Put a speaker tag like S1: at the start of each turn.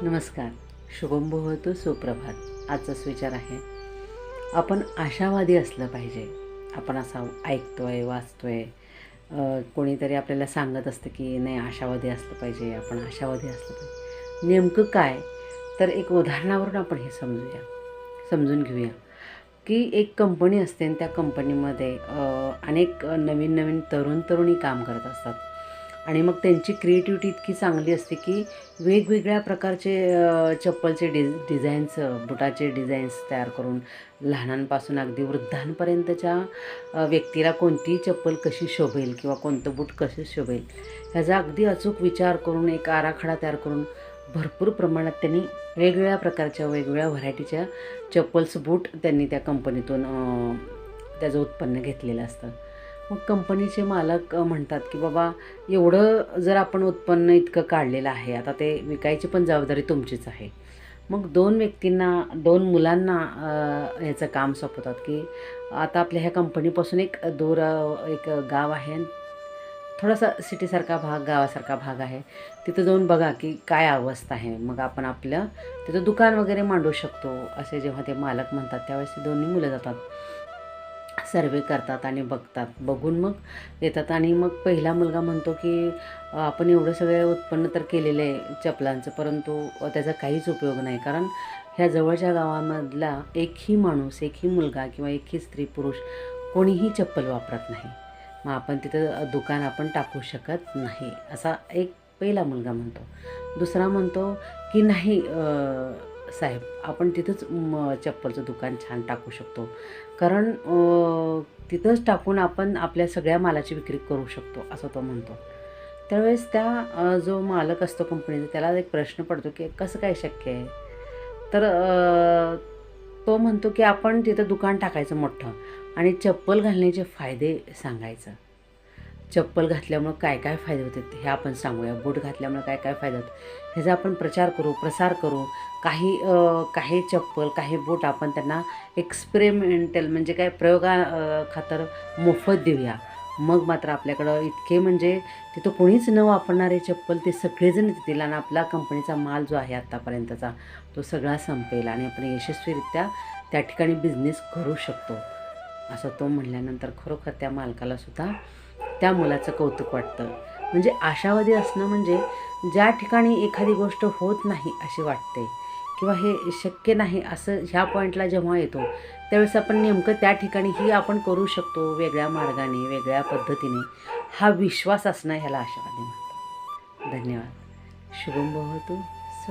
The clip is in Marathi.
S1: नमस्कार. शुभम भवतु सुप्रभात. आजचाच विचार आहे, आपण आशावादी असलं पाहिजे. आपण असं ऐकतोय, वाचतोय, कोणीतरी आपल्याला सांगत असतं की नाही आशावादी असलं पाहिजे, आपण आशावादी असलं पाहिजे. नेमकं काय? तर एक उदाहरणावरून आपण हे समजून घेऊया की एक कंपनी असते आणि त्या कंपनीमध्ये अनेक नवीन नवीन तरुणी काम करत असतात आणि मग त्यांची क्रिएटिव्हिटी इतकी चांगली असते की वेगवेगळ्या प्रकारचे चप्पलचे डिझाईन्स, बुटाचे डिझाईन्स तयार करून लहानांपासून अगदी वृद्धांपर्यंतच्या व्यक्तीला कोणतीही चप्पल कशी शोभेल किंवा कोणतं बूट कसे शोभेल ह्याचा अगदी अचूक विचार करून एक आराखडा तयार करून भरपूर प्रमाणात त्यांनी वेगवेगळ्या प्रकारच्या वेगवेगळ्या व्हरायटीच्या चप्पल्स बूट त्यांनी त्या कंपनीतून त्याचं उत्पन्न घेतलेलं असतं. मग कंपनीचे मालक म्हणतात की बाबा एवढं जर आपण उत्पन्न इतकं काढलेलं आहे, आता ते विकायची पण जबाबदारी तुमचीच आहे. मग 2 मुलांना ह्याचं काम सोपवतात की आता आपल्या ह्या कंपनीपासून एक दूर एक गाव आहे, थोडासा सिटीसारखा भाग, गावासारखा भाग आहे. तिथं जाऊन बघा की काय अवस्था आहे. मग आपण आपलं तिथं दुकान वगैरे मांडू शकतो, असे जेव्हा ते मालक म्हणतात त्यावेळेस ते दोन्ही मुलं जातात, सर्वे करतात आणि बघतात. बघून मग येतात आणि मग पहिला मुलगा म्हणतो की आपण एवढं सगळं उत्पन्न तर केलेलं आहे चपलांचं, परंतु त्याचा काहीच उपयोग नाही, कारण ह्या जवळच्या गावामधला एकही माणूस, एकही मुलगा किंवा एकही स्त्री पुरुष कोणीही चप्पल वापरत नाही. मग आपण तिथं दुकान आपण टाकू शकत नाही, असा एक पहिला मुलगा म्हणतो. दुसरा म्हणतो की नाही साहेब, आपण तिथंच चप्पलचं दुकान छान टाकू शकतो, कारण तिथंच टाकून आपण आपल्या सगळ्या मालाची विक्री करू शकतो, असं तो म्हणतो. त्यावेळेस त्या जो मालक असतो कंपनीचा त्याला एक प्रश्न पडतो की कसं काय शक्य आहे? तर तो म्हणतो की आपण तिथं दुकान टाकायचं मोठं आणि चप्पल घालण्याचे फायदे सांगायचं. चप्पल घातल्यामुळं काय काय फायदे होतात हे आपण सांगूया. बूट घातल्यामुळं काय काय फायदे होतात ह्याचा आपण प्रसार करू. काही चप्पल, काही बूट आपण त्यांना एक्सपेरिमेंटल म्हणजे काय खातर मोफत देऊया. मग मात्र आपल्याकडं इतके म्हणजे तिथं कोणीच न वापरणारे चप्पल ते सगळेजण देतील आणि आपला कंपनीचा माल जो आहे आत्तापर्यंतचा तो सगळा संपेल आणि आपण यशस्वीरित्या त्या ठिकाणी बिझनेस करू शकतो, असं तो म्हणल्यानंतर खरोखर त्या मालकाला सुद्धा त्या मुलाचं कौतुक वाटतं. म्हणजे आशावादी असणं म्हणजे ज्या ठिकाणी एखादी गोष्ट होत नाही अशी वाटते किंवा हे शक्य नाही असं ह्या पॉईंटला जेव्हा येतो त्यावेळेस आपण नेमकं त्या ठिकाणी ही आपण करू शकतो वेगळ्या मार्गाने, वेगळ्या पद्धतीने, हा विश्वास असणं ह्याला आशावादी म्हणतात. धन्यवाद. शुभम भवतु.